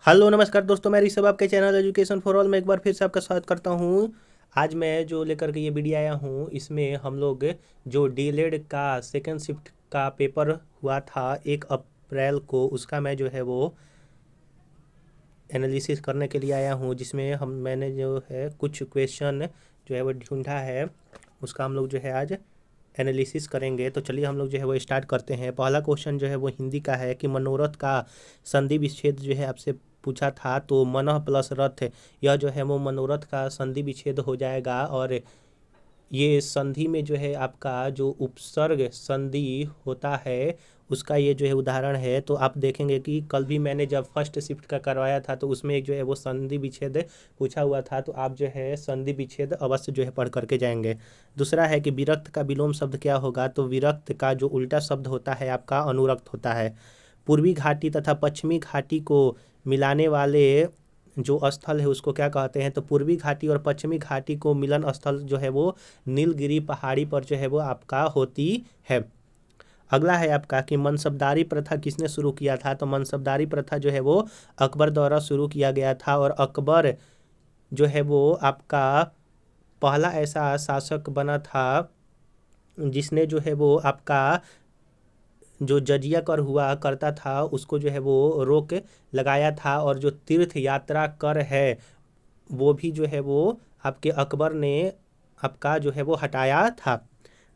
Hello नमस्कार दोस्तों, मैं ऋषभ आपके चैनल एजुकेशन फॉर ऑल में एक बार फिर से आपका स्वागत करता हूँ। आज मैं जो लेकर के ये वीडियो आया हूँ, इसमें हम लोग जो डीएलएड का सेकंड शिफ्ट का पेपर हुआ था 1 अप्रैल को, उसका मैं जो है वो एनालिसिस करने के लिए आया हूँ। जिसमें मैंने जो है कुछ क्वेश्चन जो है वो ढूंढा है, उसका हम लोग जो है आज एनालिसिस करेंगे। तो चलिए हम लोग जो है वो स्टार्ट करते हैं। पहला क्वेश्चन जो है वो हिंदी का है कि मनोरथ का संधि विच्छेद जो है आपसे पूछा था। तो मनः प्लस रथ, यह जो है वो मनोरथ का संधि विच्छेद हो जाएगा। और ये संधि में जो है आपका जो उपसर्ग संधि होता है, उसका ये जो है उदाहरण है। तो आप देखेंगे कि कल भी मैंने जब फर्स्ट शिफ्ट का करवाया था, तो उसमें एक जो है वो संधि विच्छेद पूछा हुआ था। तो आप जो है संधि विच्छेद अवश्य जो है पढ़ करके जाएंगे। दूसरा है कि विरक्त का विलोम शब्द क्या होगा। तो विरक्त का जो उल्टा शब्द होता है आपका अनुरक्त होता है। पूर्वी घाटी तथा पश्चिमी घाटी को मिलाने वाले जो स्थल है उसको क्या कहते हैं। तो पूर्वी घाटी और पश्चिमी घाटी को मिलन स्थल जो है वो नीलगिरी पहाड़ी पर जो है वो आपका होती है। अगला है आपका कि मनसबदारी प्रथा किसने शुरू किया था। तो मनसबदारी प्रथा जो है वो अकबर द्वारा शुरू किया गया था। और अकबर जो है वो आपका पहला ऐसा शासक बना था जिसने जो है वो आपका जो जजिया कर हुआ करता था उसको जो है वो रोक लगाया था। और जो तीर्थ यात्रा कर है वो भी जो है वो आपके अकबर ने आपका जो है वो हटाया था।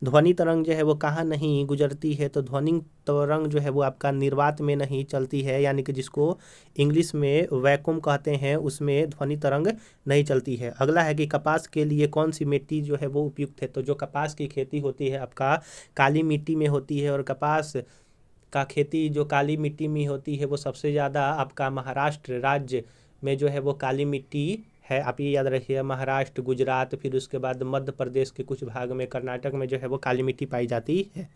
ध्वनि तरंग जो है वो कहाँ नहीं गुजरती है। तो ध्वनि तरंग जो है वो आपका निर्वात में नहीं चलती है, यानी कि जिसको इंग्लिश में वैक्यूम कहते हैं, उसमें ध्वनि तरंग नहीं चलती है। अगला है कि कपास के लिए कौन सी मिट्टी जो है वो उपयुक्त है। तो जो कपास की खेती होती है आपका काली मिट्टी में होती है। और कपास का खेती जो काली मिट्टी में होती है वो सबसे ज़्यादा आपका महाराष्ट्र राज्य में जो है वो काली मिट्टी है। आप ये याद रखिए, महाराष्ट्र, गुजरात, फिर उसके बाद मध्य प्रदेश के कुछ भाग में, कर्नाटक में जो है वो काली मिट्टी पाई जाती है।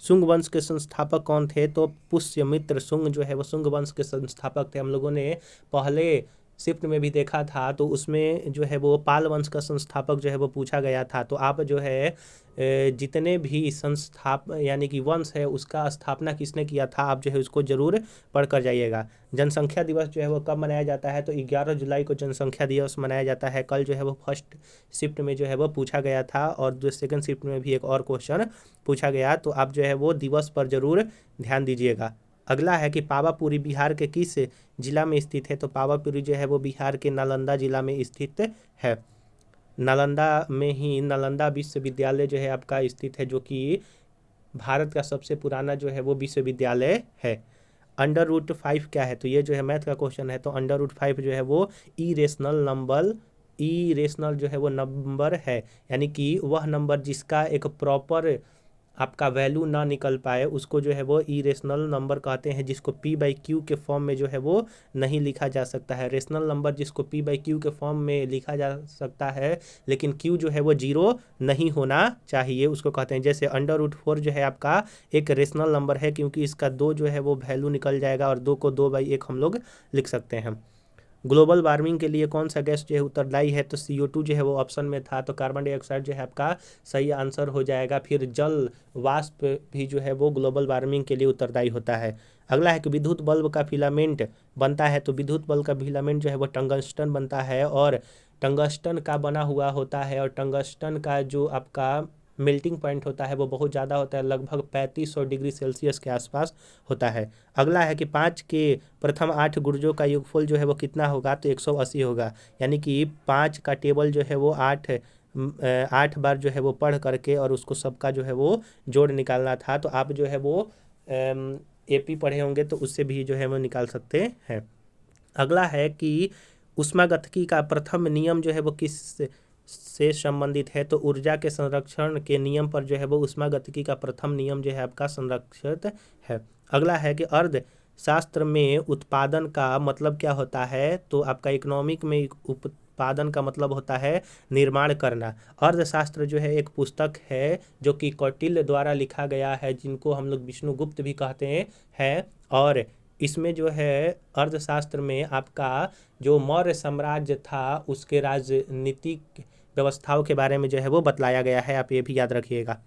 शुंग वंश के संस्थापक कौन थे। तो पुष्यमित्र शुंग जो है वो शुंग वंश के संस्थापक थे। हम लोगों ने पहले शिफ्ट में भी देखा था, तो उसमें जो है वो पाल वंश का संस्थापक जो है वो पूछा गया था। तो आप जो है जितने भी संस्थाप यानी कि वंश है उसका स्थापना किसने किया था, आप जो है उसको जरूर पढ़ कर जाइएगा। जनसंख्या दिवस जो है वो कब मनाया जाता है। तो 11 जुलाई को जनसंख्या दिवस मनाया जाता है। कल जो है वो फर्स्ट शिफ्ट में जो है वो पूछा गया था, और जो सेकंड शिफ्ट में भी एक और क्वेश्चन पूछा गया। तो आप जो है वो दिवस पर जरूर ध्यान दीजिएगा। अगला है कि पावापुरी बिहार के किस जिला में स्थित है। तो पावापुरी जो है वो बिहार के नालंदा जिला में स्थित है। नालंदा में ही नालंदा विश्वविद्यालय जो है आपका स्थित है, जो कि भारत का सबसे पुराना जो है वो विश्वविद्यालय है। अंडर रूट 5 क्या है। तो ये जो है मैथ का क्वेश्चन है। तो अंडर रूट 5 जो है वो ई रेशनल जो है वो नंबर है, यानी कि वह नंबर जिसका एक प्रॉपर आपका वैल्यू ना निकल पाए उसको जो है वो इरेशनल नंबर कहते हैं, जिसको पी बाई क्यू के फॉर्म में जो है वो नहीं लिखा जा सकता है। रेशनल नंबर जिसको पी बाई क्यू के फॉर्म में लिखा जा सकता है, लेकिन क्यू जो है वो जीरो नहीं होना चाहिए, उसको कहते हैं। जैसे अंडर रूट 4 जो है आपका एक रेशनल नंबर है, क्योंकि इसका 2 जो है वो वैल्यू निकल जाएगा, और 2 को 2/1 हम लोग लिख सकते हैं। ग्लोबल वार्मिंग के लिए कौन सा गैस जो है उत्तरदायी है। तो CO2 जो है वो ऑप्शन में था। तो कार्बन डाइऑक्साइड जो है आपका सही आंसर हो जाएगा। फिर जल वाष्प भी जो है वो ग्लोबल वार्मिंग के लिए उत्तरदायी होता है। अगला है कि विद्युत बल्ब का फिलामेंट बनता है। तो विद्युत बल्ब का फिलामेंट जो है वो टंगस्टन बनता है, और टंगस्टन का बना हुआ होता है। और टंगस्टन का जो आपका मेल्टिंग पॉइंट होता है वो बहुत ज़्यादा होता है, लगभग 3500 डिग्री सेल्सियस के आसपास होता है। अगला है कि 5 के प्रथम 8 गुर्जों का योगफल जो है वो कितना होगा। तो 180 होगा, यानी कि 5 का टेबल जो है वो 8 बार जो है वो पढ़ करके और उसको सबका जो है वो जोड़ निकालना था। तो आप जो है वो AP पढ़े होंगे तो उससे भी जो है वो निकाल सकते हैं। अगला है कि ऊष्मागतिकी का प्रथम नियम जो है वो किस से संबंधित है। तो ऊर्जा के संरक्षण के नियम पर जो है वो ऊष्मागतिकी का प्रथम नियम जो है आपका संरक्षित है। अगला है कि अर्थशास्त्र में उत्पादन का मतलब क्या होता है। तो आपका इकोनॉमिक में उत्पादन का मतलब होता है निर्माण करना। अर्थशास्त्र जो है एक पुस्तक है जो कि कौटिल्य द्वारा लिखा गया है, जिनको हम लोग विष्णुगुप्त भी कहते हैं। और इसमें जो है अर्थशास्त्र में आपका जो मौर्य साम्राज्य था उसके राजनीतिक व्यवस्थाओं के बारे में जो है वो बतलाया गया है, आप ये भी याद रखिएगा।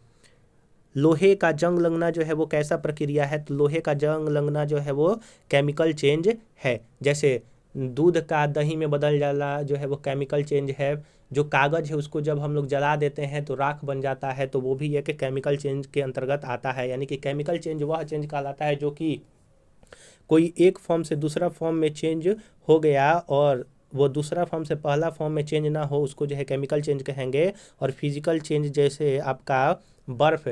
लोहे का जंग लगना जो है वो कैसा प्रक्रिया है। तो लोहे का जंग लगना जो है वो केमिकल चेंज है। जैसे दूध का दही में बदल जाना जो है वो केमिकल चेंज है। जो कागज़ है उसको जब हम लोग जला देते हैं तो राख बन जाता है, तो वो भी एक केमिकल चेंज के अंतर्गत आता है। यानी कि केमिकल चेंज वह चेंज कहलाता है जो कि कोई एक फॉर्म से दूसरा फॉर्म में चेंज हो गया और वो दूसरा फॉर्म से पहला फॉर्म में चेंज ना हो, उसको जो है केमिकल चेंज कहेंगे। और फिजिकल चेंज जैसे आपका बर्फ़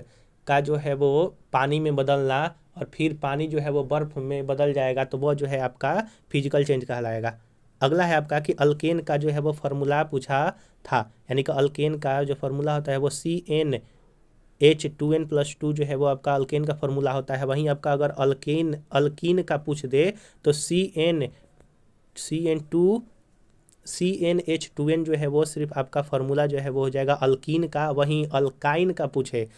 का जो है वो पानी में बदलना और फिर पानी जो है वो बर्फ़ में बदल जाएगा, तो वो जो है आपका फिजिकल चेंज कहलाएगा। अगला है आपका कि अल्केन का जो है वो फार्मूला पूछा था। यानी कि अल्केन का जो फार्मूला होता है वो CnH2n+2 जो है वो आपका अल्केन का फार्मूला होता है। वहीं आपका अगर अल्कीन का पूछ दे तो CnH2n जो है वो सिर्फ आपका फार्मूला जो है वो हो जाएगा अल्कीन का। वहीं अल्काइन का पूछे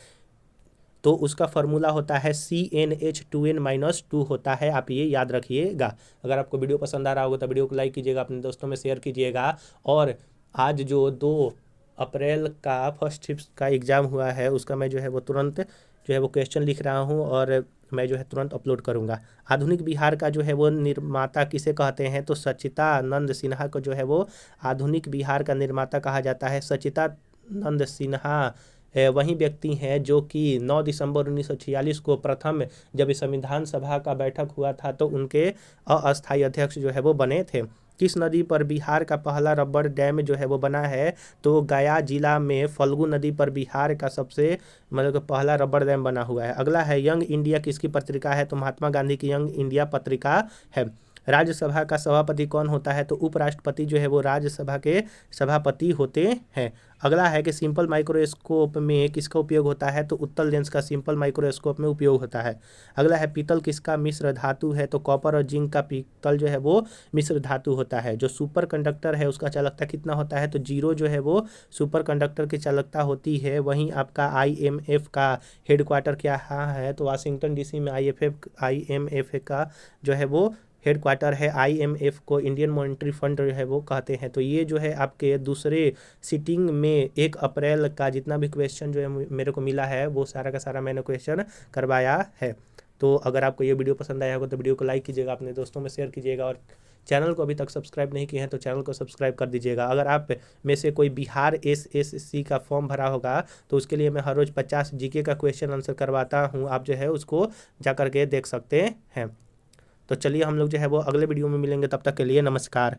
तो उसका फार्मूला होता है CnH2n-2 होता है। आप ये याद रखिएगा। अगर आपको वीडियो पसंद आ रहा होगा तो वीडियो को लाइक कीजिएगा, अपने दोस्तों में शेयर कीजिएगा। और आज जो 2 अप्रैल का फर्स्ट शिफ्ट का एग्ज़ाम हुआ है उसका मैं जो है वो तुरंत जो है वो क्वेश्चन लिख रहा हूँ और मैं जो है तुरंत अपलोड करूँगा। आधुनिक बिहार का जो है वो निर्माता किसे कहते हैं, तो सच्चिदानंद सिन्हा को जो है वो आधुनिक बिहार का निर्माता कहा जाता है। सच्चिदानंद सिन्हा वही व्यक्ति हैं जो कि 9 दिसंबर 1946 को प्रथम जब संविधान सभा का बैठक हुआ था तो उनके अस्थायी अध्यक्ष जो है वो बने थे। किस नदी पर बिहार का पहला रबर डैम जो है वो बना है, तो गया जिला में फल्गु नदी पर बिहार का सबसे मतलब पहला रबर डैम बना हुआ है। अगला है यंग इंडिया किसकी पत्रिका है, तो महात्मा गांधी की यंग इंडिया पत्रिका है। राज्यसभा का सभापति कौन होता है, तो उपराष्ट्रपति जो है वो राज्यसभा के सभापति होते हैं। अगला है कि सिंपल माइक्रोस्कोप में किसका उपयोग होता है, तो उत्तल लेंस का सिंपल माइक्रोस्कोप में उपयोग होता है। अगला है पीतल किसका मिश्र धातु है, तो कॉपर और जिंक का पीतल जो है वो मिश्र धातु होता है। जो सुपर कंडक्टर है उसका चालकता कितना होता है, तो 0 जो है वो सुपर कंडक्टर की चालकता होती है। वहीं आपका IMF का हेडक्वार्टर क्या है, तो वाशिंगटन DC में IMF का जो है वो हेडक्वार्टर है। IMF को इंडियन मॉनेटरी फंड जो है वो कहते हैं। तो ये जो है आपके दूसरे सिटिंग में 1 अप्रैल का जितना भी क्वेश्चन जो है मेरे को मिला है वो सारा का सारा मैंने क्वेश्चन करवाया है। तो अगर आपको ये वीडियो पसंद आया होगा तो वीडियो को लाइक कीजिएगा, अपने दोस्तों में शेयर कीजिएगा और चैनल को अभी तक सब्सक्राइब नहीं किए हैं तो चैनल को सब्सक्राइब कर दीजिएगा। अगर आप में से कोई बिहार SSC का फॉर्म भरा होगा तो उसके लिए मैं हर रोज़ 50 GK का क्वेश्चन आंसर करवाता हूँ, आप जो है उसको जा करके देख सकते हैं। तो चलिए हम लोग जो है वो अगले वीडियो में मिलेंगे, तब तक के लिए नमस्कार।